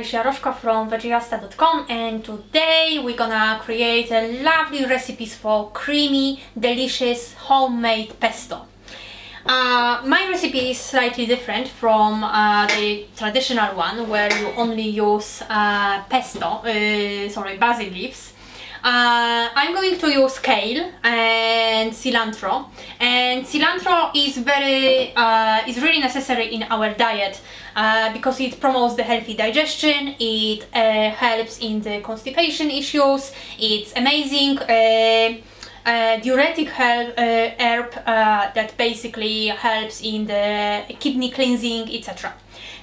Jaroszka from Vegerasta.com, and today we're gonna create a lovely recipes for creamy, delicious homemade pesto. My recipe is slightly different from the traditional one where you only use basil leaves. I'm going to use kale and cilantro, and cilantro is really necessary in our diet because it promotes the healthy digestion. It helps in the constipation issues. It's amazing diuretic herb that basically helps in the kidney cleansing, etc.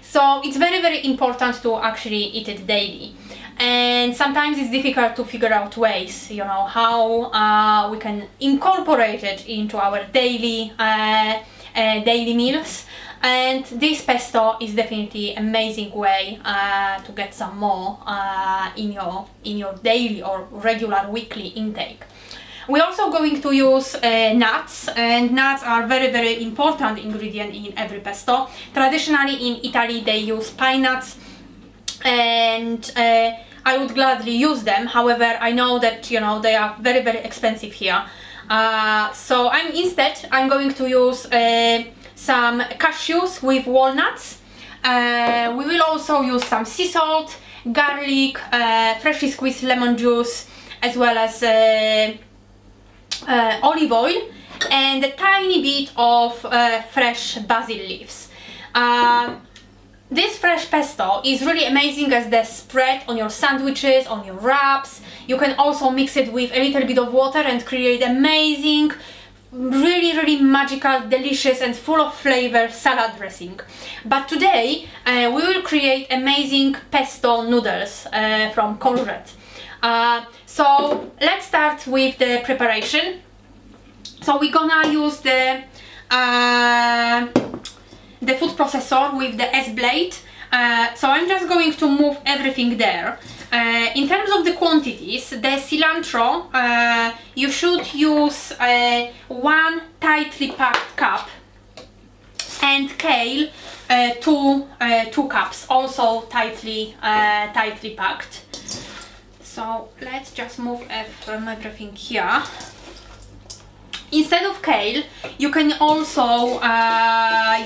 So it's very important to actually eat it daily. And sometimes it's difficult to figure out ways, how we can incorporate it into our daily meals. And this pesto is definitely an amazing way to get some more in your daily or regular weekly intake. We're also going to use nuts, and nuts are very important ingredient in every pesto. Traditionally in Italy they use pine nuts, and I would gladly use them. However, I know that they are very expensive here. So I'm going to use some cashews with walnuts. We will also use some sea salt, garlic, freshly squeezed lemon juice, as well as olive oil, and a tiny bit of fresh basil leaves. This fresh pesto is really amazing as the spread on your sandwiches, on your wraps. You can also mix it with a little bit of water and create amazing, really magical, delicious and full of flavor salad dressing. But today we will create amazing pesto noodles from courgette. So let's start with the preparation. So we're gonna use the food processor with the S-blade. So I'm just going to move everything there. In terms of the quantities, the cilantro, you should use one tightly packed cup, and kale, two cups, also tightly packed. So let's just move everything here. Instead of kale, you can also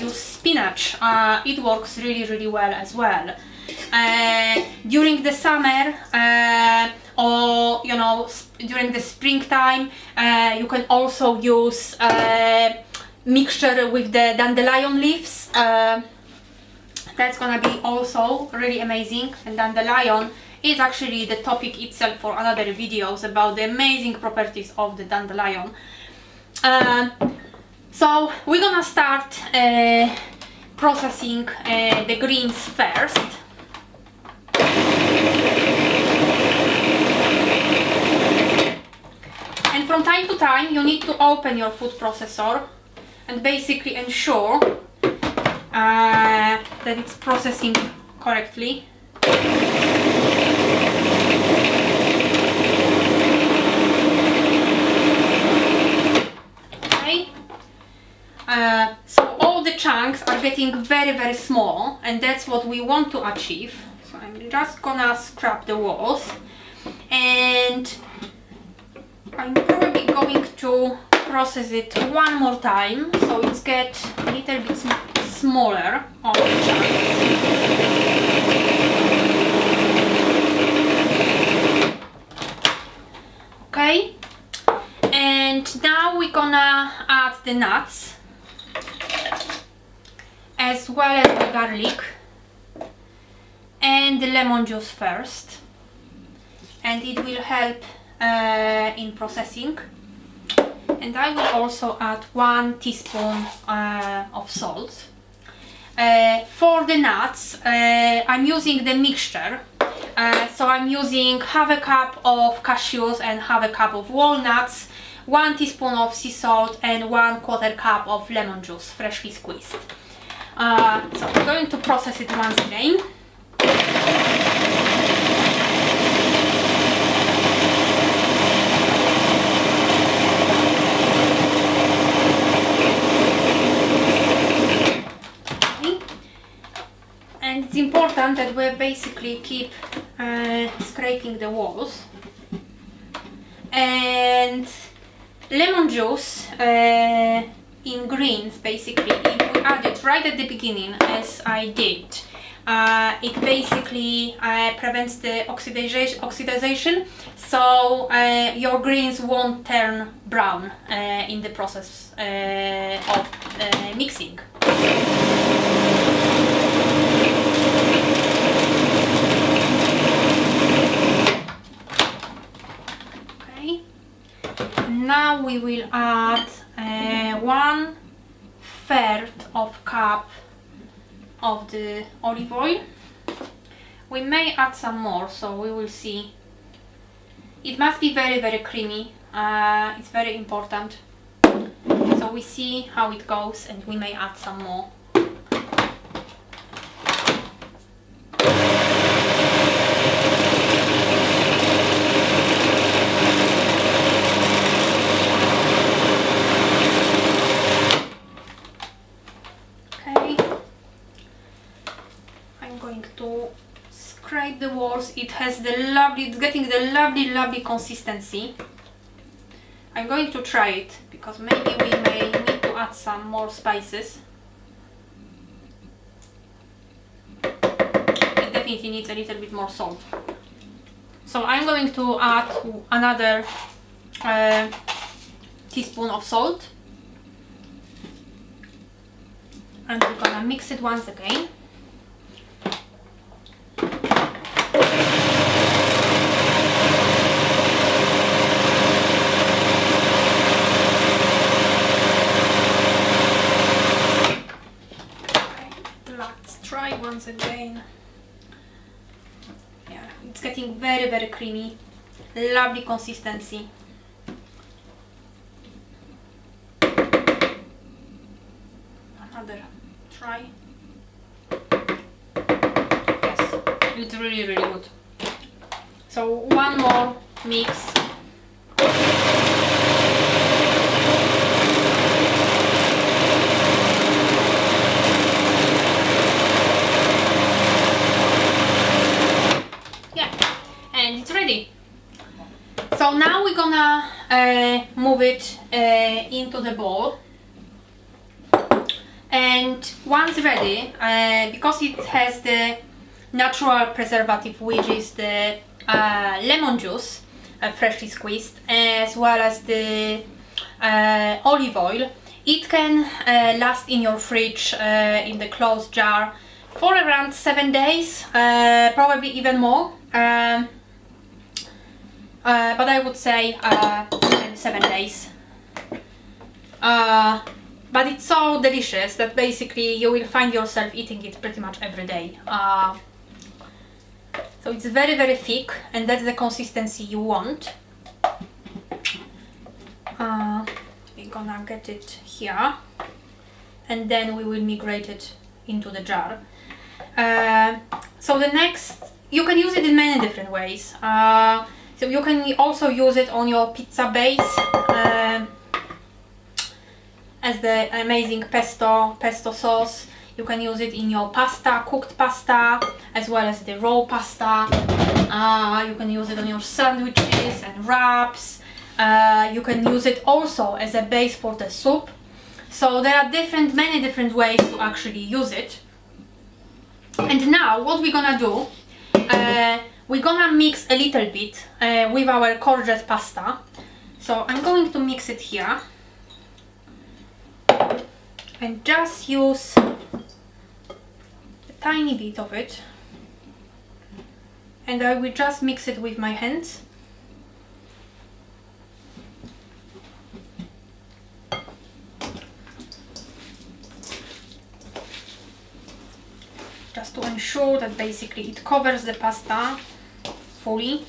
use spinach. It works really well as well. During the summer or during the springtime, you can also use mixture with the dandelion leaves. That's gonna be also really amazing, and dandelion is actually the topic itself for another videos about the amazing properties of the dandelion. So we're gonna start processing the greens first. And from time to time you need to open your food processor and basically ensure that it's processing correctly. So all the chunks are getting very small, and that's what we want to achieve. So I'm just gonna scrub the walls, and I'm probably going to process it one more time so it's get a little bit smaller all the chunks. Okay, and now we're gonna add the nuts as well as the garlic and the lemon juice first, and it will help in processing. And I will also add 1 teaspoon of salt. For the nuts, I'm using the mixture. So I'm using half a cup of cashews and half a cup of walnuts, 1 teaspoon of sea salt, and 1/4 cup of lemon juice, freshly squeezed. So I'm going to process it once again. And it's important one that will basically keep scraping the walls. And lemon juice in greens, basically, if we add it right at the beginning, as I did, it basically prevents the oxidation, so your greens won't turn brown in the process of mixing. Okay, now we will add 1/3 of cup of the olive oil. We may add some more, so we will see. It must be very, very creamy. It's very important. So we see how it goes, and we may add some more. The walls. It has the lovely, it's getting the lovely consistency. I'm going to try it because maybe we may need to add some more spices. It definitely needs a little bit more salt. So I'm going to add another teaspoon of salt, and we're gonna mix it once again. Once again. Yeah, it's getting very creamy, lovely consistency. Another try. Yes, it's really good. So one more mix. So now we're gonna move it into the bowl, and once ready, because it has the natural preservative, which is the lemon juice, freshly squeezed, as well as the olive oil, it can last in your fridge in the closed jar for around 7 days, probably even more. But I would say 7 days. But it's so delicious that basically you will find yourself eating it pretty much every day. So it's very thick, and that's the consistency you want. We're gonna get it here, and then we will migrate it into the jar. So the next, you can use it in many different ways. So you can also use it on your pizza base as the amazing pesto sauce. You can use it in your pasta, cooked pasta, as well as the raw pasta. You can use it on your sandwiches and wraps. You can use it also as a base for the soup. So there are many different ways to actually use it. And now what we're gonna do, we're gonna mix a little bit with our courgette pasta. So I'm going to mix it here and just use a tiny bit of it, and I will just mix it with my hands. Just to ensure that basically it covers the pasta fully.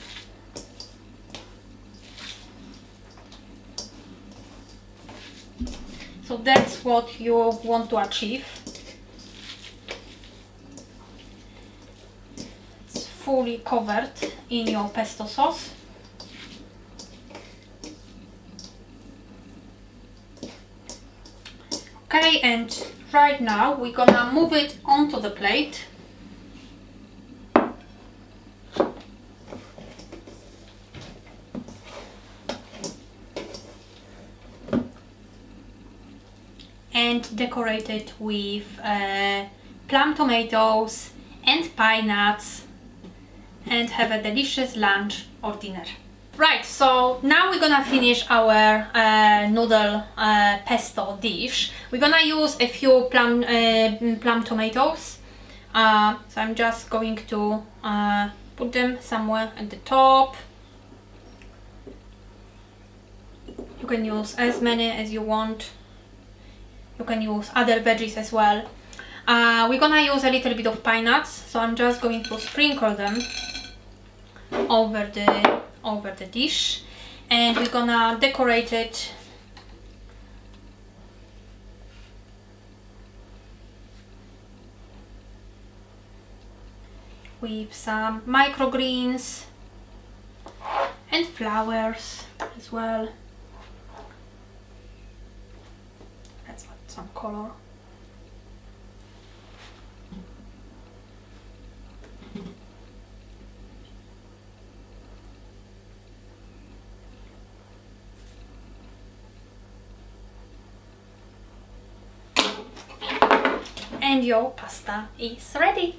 So that's what you want to achieve. It's fully covered in your pesto sauce. Okay, and right now we're gonna move it onto the plate. and decorate it with plum tomatoes and pine nuts and have a delicious lunch or dinner. Right, so now we're gonna finish our noodle pesto dish. We're gonna use a few plum tomatoes. So I'm just going to put them somewhere at the top. You can use as many as you want. You can use other veggies as well. We're gonna use a little bit of pine nuts, so I'm just going to sprinkle them over the dish, and we're gonna decorate it with some microgreens and flowers as well. Let's add some color. And your pasta is ready.